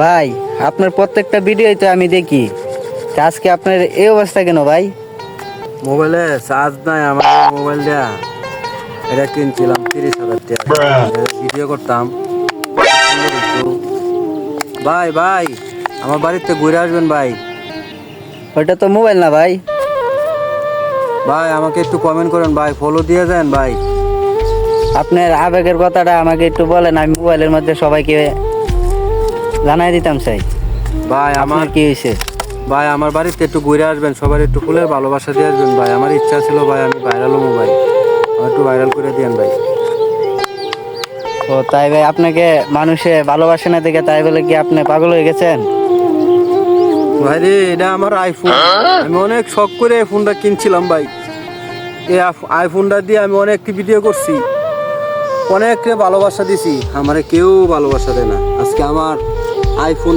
ভাই আপনার প্রত্যেকটা ভিডিওই তো আমি দেখি, তা আজকে আপনার এই অবস্থা কেন ভাই? মোবাইলে চার্জ নাই আমার মোবাইল দেয়া। এটা কিনছিলাম 30,000 টাকা, ভিডিও করতাম। ভাই ভাই আমার বাড়িতে ঘুরে আসবেন ভাই। ওটা তো মোবাইল না ভাই। ভাই আমাকে একটু কমেন্ট করেন ভাই, ফলো দিয়ে দেন ভাই। আপনার আবেগের কথাটা আমাকে একটু বলেন, আমি মোবাইলের মধ্যে সবাইকে জানাই দিতাম চাই। ভাই আমার আমার কি হয়েছে? ভাই আমার বাড়িতে একটু ঘুরে আসবেন, সবার একটু ফুলের ভালোবাসা দিয়ে আসবেন ভাই। আমার ইচ্ছা ছিল ভাই আমি ভাইরাল হবো ভাই, আমার একটু ভাইরাল করে দিয়েন ভাই। ও তাই ভাই, আপনাকে মানুষে ভালোবাসে না দেখে তাই বলে কি আপনি পাগল হয়ে গেছেন? ভাই রে এটা আমার আইফোন, আমি অনেক শখ করে এই ফোনটা কিনছিলাম ভাই। এই আইফোনটা দিয়ে আমি অনেক ভিডিও করছি, অনেককে ভালোবাসা দিছি, আমারে কেউ ভালোবাসা দেয় না। আজকে আমার আইফোন